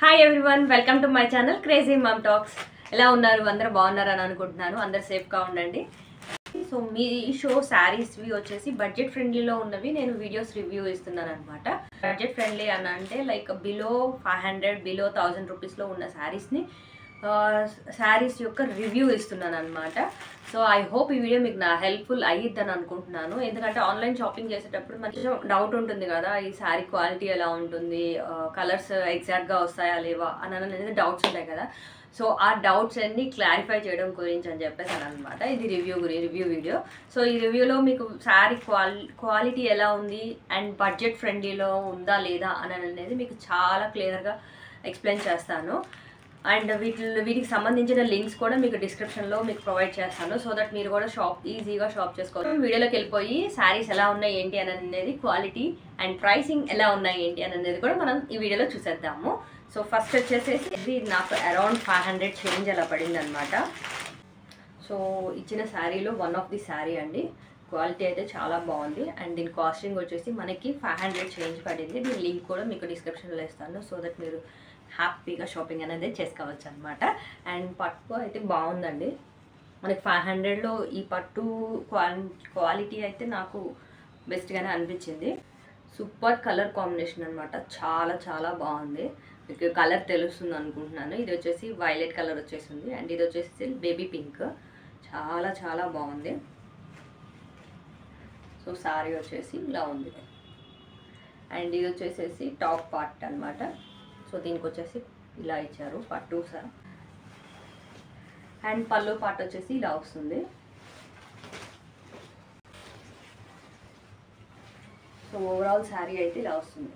Hi everyone, welcome to my channel crazy mom talks. ఎలా ఉన్నారు? అందరూ బాగున్నారని అనుకుంటున్నాను. అందరు సేఫ్గా ఉండండి. సో మీ షో శారీస్వి వచ్చేసి బడ్జెట్ ఫ్రెండ్లీలో ఉన్నవి నేను వీడియోస్ రివ్యూ ఇస్తున్నాను అనమాట. బడ్జెట్ ఫ్రెండ్లీ అని అంటే లైక్ బిలో 500 బిలో 1000 రూపీస్లో ఉన్న శారీస్ని శారీస్ యొక్క రివ్యూ ఇస్తున్నాను అనమాట. సో ఐ హోప్ ఈ వీడియో మీకు నా హెల్ప్ఫుల్ అయ్యిద్దని అనుకుంటున్నాను. ఎందుకంటే ఆన్లైన్ షాపింగ్ చేసేటప్పుడు కొంచెం డౌట్ ఉంటుంది కదా, ఈ శారీ క్వాలిటీ ఎలా ఉంటుంది, కలర్స్ ఎగ్జాక్ట్గా వస్తాయా లేవా అని అనేది డౌట్స్ ఉంటాయి కదా. సో ఆ డౌట్స్ అన్ని క్లారిఫై చేయడం గురించి అని చెప్పేసాను అనమాట. ఇది రివ్యూ వీడియో. సో ఈ రివ్యూలో మీకు శారీ క్వాలిటీ ఎలా ఉంది అండ్ బడ్జెట్ ఫ్రెండ్లీలో ఉందా లేదా అని అనేది మీకు చాలా క్లియర్గా ఎక్స్ప్లెయిన్ చేస్తాను. అండ్ వీటికి సంబంధించిన లింక్స్ కూడా మీకు డిస్క్రిప్షన్లో మీకు ప్రొవైడ్ చేస్తాను. సో దట్ మీరు కూడా ఈజీగా షాప్ చేసుకోవచ్చు. వీడియోలోకి వెళ్ళిపోయి శారీస్ ఎలా ఉన్నాయి ఏంటి అని అనేది, క్వాలిటీ అండ్ ప్రైసింగ్ ఎలా ఉన్నాయి ఏంటి అని అనేది కూడా మనం ఈ వీడియోలో చూసేద్దాము. సో ఫస్ట్ వచ్చేసేసి ఇది నాకు అరౌండ్ 500 చేంజ్ అలా పడింది అనమాట. సో ఇచ్చిన శారీలో వన్ ఆఫ్ ది శారీ అండి. క్వాలిటీ అయితే చాలా బాగుంది అండ్ దీని కాస్టింగ్ వచ్చేసి మనకి 500 చేంజ్ పడింది. దీని లింక్ కూడా మీకు డిస్క్రిప్షన్లో ఇస్తాను. సో దట్ మీరు హ్యాపీగా షాపింగ్ అనేది చేసుకోవచ్చు అనమాట. అండ్ పట్టు అయితే బాగుందండి. మనకి 500లో ఈ పట్టు క్వాలిటీ అయితే నాకు బెస్ట్గానే అనిపించింది. సూపర్ కలర్ కాంబినేషన్ అనమాట. చాలా చాలా బాగుంది. మీకు కలర్ తెలుస్తుంది అనుకుంటున్నాను. ఇది వచ్చేసి వైలెట్ కలర్ వచ్చేసింది అండ్ ఇది వచ్చేసి బేబీ పింక్. చాలా చాలా బాగుంది. సో శారీ వచ్చేసి ఇలా ఉంది అండ్ ఇది వచ్చేసేసి టాప్ పార్ట్ అనమాట. సో దీనికి వచ్చేసి ఇలా ఇచ్చారు పట్టు సార్. అండ్ పళ్ళు పార్ట్ వచ్చేసి ఇలా వస్తుంది. సో ఓవరాల్ శారీ అయితే ఇలా వస్తుంది.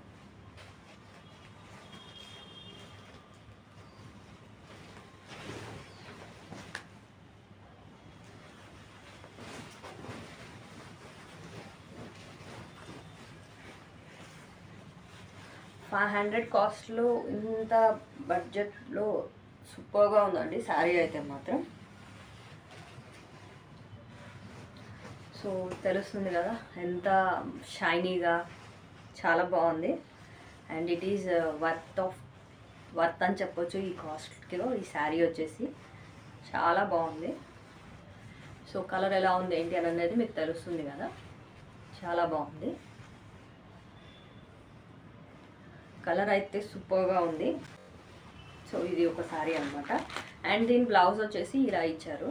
$500 కాస్ట్లో ఇంత బడ్జెట్లో సూపర్గా ఉందండి శారీ అయితే మాత్రం. సో తెలుస్తుంది కదా ఎంత షైనీగా, చాలా బాగుంది. అండ్ ఇట్ ఈజ్ వర్త్ అని చెప్పొచ్చు ఈ కాస్ట్లో. ఈ శారీ వచ్చేసి చాలా బాగుంది. సో కలర్ ఎలా ఉంది ఏంటి అని అనేది మీకు తెలుస్తుంది కదా, చాలా బాగుంది. కలర్ అయితే సూపర్గా ఉంది. సో ఇది ఒక శారీ అనమాట. అండ్ దీని బ్లౌజ్ వచ్చేసి ఇలా ఇచ్చారు.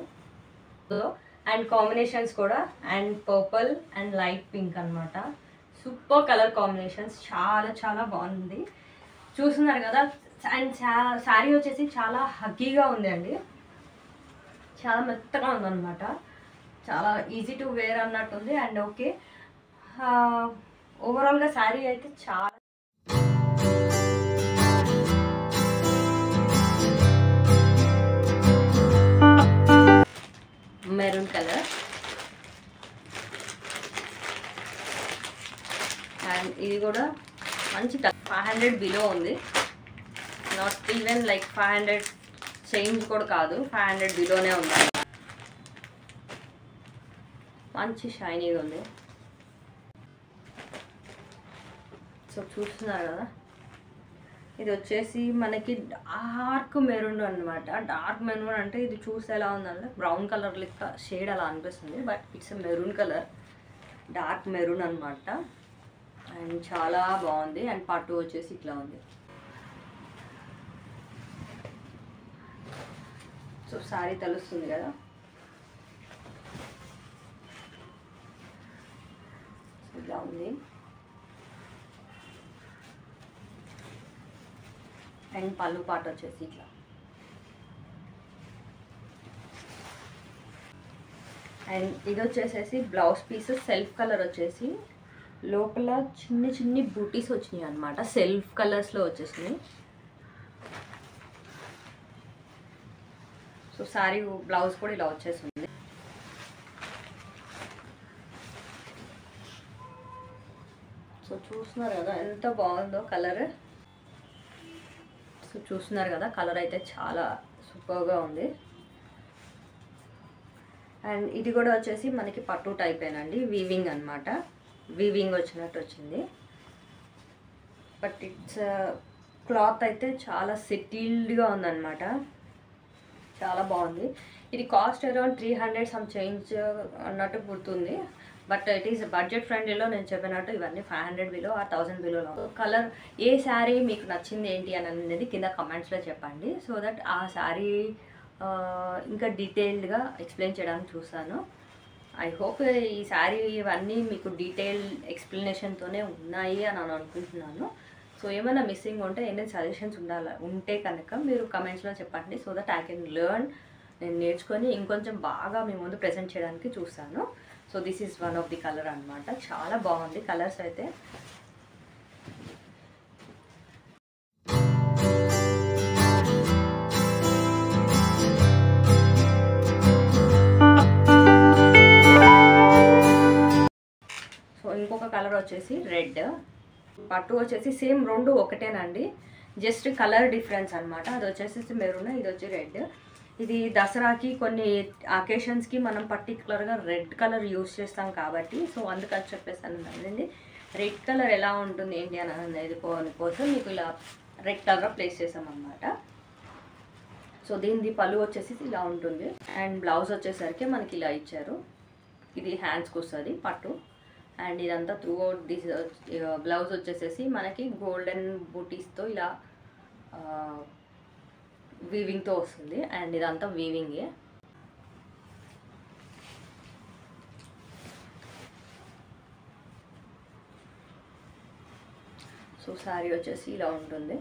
అండ్ కాంబినేషన్స్ కూడా and purple and light pink అనమాట. సూపర్ కలర్ కాంబినేషన్స్, చాలా చాలా బాగుంది. చూస్తున్నారు కదా. అండ్ శారీ వచ్చేసి చాలా హగ్గీగా ఉంది అండి. చాలా మెత్తగా ఉందన్నమాట. చాలా ఈజీ టు వేర్ అన్నట్టుంది. అండ్ ఓకే, ఓవరాల్గా శారీ అయితే చాలా మెరూన్ కలర్. అండ్ ఇది కూడా మంచి 500 బిలో ఉంది. నాట్ ఈవెన్ లైక్ 500 చేంజ్ కూడా కాదు, 500 బిలోనే ఉంది. మంచి షైనీగా ఉంది. సో చూస్తున్నారు కదా, ఇది వచ్చేసి మనకి డార్క్ మెరూన్ అనమాట. డార్క్ మెరూన్ అంటే ఇది చూస్తే ఎలా ఉందంటే బ్రౌన్ కలర్ లెక్క షేడ్ అలా అనిపిస్తుంది, but it's maroon colour, dark maroon అనమాట. అండ్ చాలా బాగుంది. అండ్ పట్టు వచ్చేసి ఇట్లా ఉంది. సో శారీ తెలుస్తుంది కదా. ఇలా ఉంది. అండ్ పళ్ళు పాట వచ్చేసి ఇట్లా. అండ్ ఇది వచ్చేసేసి బ్లౌజ్ పీస్ సెల్ఫ్ కలర్ వచ్చేసి లోపల చిన్ని చిన్ని బూటీస్ వచ్చినాయి అనమాట. సెల్ఫ్ కలర్స్లో వచ్చేసినాయి. సో శారీ బ్లౌజ్ కూడా ఇలా వచ్చేసింది. సో చూస్తున్నారు కదా ఎంత బాగుందో కలర్. సో చూస్తున్నారు కదా, కలర్ అయితే చాలా సూపర్గా ఉంది. అండ్ ఇది కూడా వచ్చేసి మనకి పట్టు టైపేనండి, వీవింగ్ అనమాట. వీవింగ్ వచ్చినట్టు వచ్చింది. బట్ ఇట్స్ క్లాత్ అయితే చాలా సెటిల్డ్గా ఉందన్నమాట, చాలా బాగుంది. ఇది కాస్ట్ అరౌండ్ 300 సమ్ చేంజ్ అన్నట్టు గుర్తుంది, బట్ ఇట్ ఈస్ బడ్జెట్ ఫ్రెండ్లీలో నేను చెప్పినట్టు ఇవన్నీ 500 బిలో ఆర్ 1000 బిలోలో. కలర్ ఏ శారీ మీకు నచ్చింది ఏంటి అని అనేది కింద కమెంట్స్లో చెప్పండి, సో దట్ ఆ శారీ ఇంకా డీటెయిల్డ్గా ఎక్స్ప్లెయిన్ చేయడానికి చూస్తాను. ఐ హోప్ ఈ శారీ ఇవన్నీ మీకు డీటెయిల్ ఎక్స్ప్లెనేషన్తోనే ఉన్నాయి అని అనుకుంటున్నాను. సో ఏమైనా మిస్సింగ్ ఉంటే ఏమైనా సజెషన్స్ ఉంటే కనుక మీరు కమెంట్స్లో చెప్పండి, so that I can learn, నేను నేర్చుకొని ఇంకొంచెం బాగా మీ ముందు ప్రెజెంట్ చేయడానికి చూస్తాను. So this is one of the colour అనమాట, చాలా బాగుంది కలర్స్ అయితే. సో ఇంకొక కలర్ వచ్చేసి రెడ్, పట్టు వచ్చేసి సేమ్ రెండు ఒకటేనండి, జస్ట్ కలర్ డిఫరెన్స్ అనమాట. అది వచ్చేసి మెరూన్, ఇది వచ్చి రెడ్. ఇది దసరాకి కొన్ని అకేషన్స్కి మనం పర్టికులర్గా రెడ్ కలర్ యూస్ చేస్తాం కాబట్టి, సో అందుకని చెప్పేసాను అండి. రెడ్ కలర్ ఎలా ఉంటుంది ఏంటి అని అనేది కోసం మీకు ఇలా రెడ్ కలర్ ప్లేస్ చేసామన్నమాట. సో దీనిది పళ్ళు వచ్చేసి ఇలా ఉంటుంది, అండ్ బ్లౌజ్ వచ్చేసరికి మనకి ఇలా ఇచ్చారు. ఇది హ్యాండ్స్కి వస్తుంది పట్టు, అండ్ ఇదంతా త్రూ అవుట్ దిస్ బ్లౌజ్ వచ్చేసేసి మనకి గోల్డెన్ బూటీస్తో ఇలా వీవింగ్తో వస్తుంది, అండ్ ఇదంతా వీవింగే. సో శారీ వచ్చేసి ఇలా ఉంటుంది.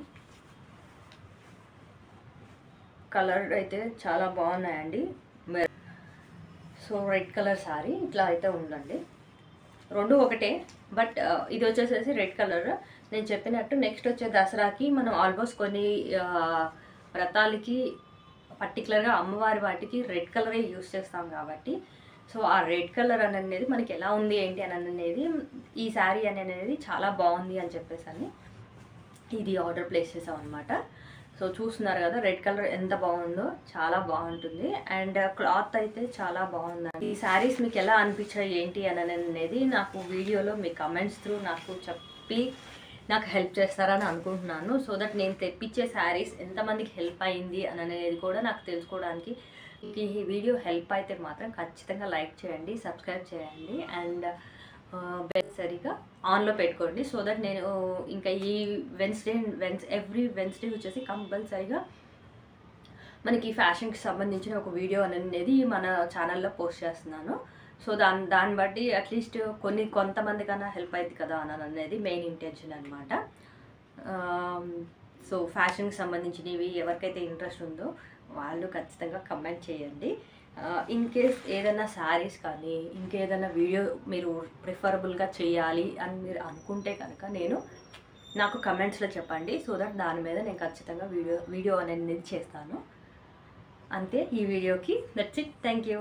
కలర్ అయితే చాలా బాగున్నాయండి. సో రెడ్ కలర్ శారీ ఇట్లా అయితే ఉందండి, రెండు ఒకటే, బట్ ఇది వచ్చేసేసి రెడ్ కలర్. నేను చెప్పినట్టు నెక్స్ట్ వచ్చే దసరాకి మనం ఆల్మోస్ట్ కొన్ని వ్రతాలకి పర్టికులర్గా అమ్మవారి వాటికి రెడ్ కలరే యూస్ చేస్తాం కాబట్టి, సో ఆ రెడ్ కలర్ అనేది మనకి ఎలా ఉంది ఏంటి అని అనేది, ఈ శారీ అనేది చాలా బాగుంది అని చెప్పేసి ఇది ఆర్డర్ ప్లేస్ చేసాం అనమాట. సో చూస్తున్నారు కదా రెడ్ కలర్ ఎంత బాగుందో, చాలా బాగుంటుంది, అండ్ క్లాత్ అయితే చాలా బాగుందండి. ఈ శారీస్ మీకు ఎలా అనిపించాయి ఏంటి అని అనేది నాకు వీడియోలో మీ కమెంట్స్ త్రూ నాకు చెప్పి నాకు హెల్ప్ చేస్తారని అనుకుంటున్నాను. సో దట్ నేను తెప్పించే శారీస్ ఎంతమందికి హెల్ప్ అయింది అని అనేది కూడా నాకు తెలుసుకోవడానికి. ఈ వీడియో హెల్ప్ అయితే మాత్రం ఖచ్చితంగా లైక్ చేయండి, సబ్స్క్రైబ్ చేయండి, అండ్ బెల్ సరిగా ఆన్లో పెట్టుకోండి, సో దట్ నేను ఇంకా ఈ ఎవ్రీ వెన్స్డే వచ్చేసి కంపల్సరీగా మనకి ఫ్యాషన్కి సంబంధించిన ఒక వీడియో అనేది మన ఛానల్లో పోస్ట్ చేస్తున్నాను. సో దాన్ని బట్టి అట్లీస్ట్ కొంతమందికన్నా హెల్ప్ అవుతుంది కదా అని అనేది మెయిన్ ఇంటెన్షన్ అనమాట. సో ఫ్యాషన్కి సంబంధించినవి ఎవరికైతే ఇంట్రెస్ట్ ఉందో వాళ్ళు ఖచ్చితంగా కమెంట్ చేయండి. ఇన్ కేస్ ఏదైనా శారీస్ కానీ ఇంకేదైనా వీడియో మీరు ప్రిఫరబుల్గా చేయాలి అని మీరు అనుకుంటే కనుక నాకు కమెంట్స్లో చెప్పండి, సో దట్ దాని మీద నేను ఖచ్చితంగా వీడియో అనేది చేస్తాను. అంతే ఈ వీడియోకి. That's it, thank you.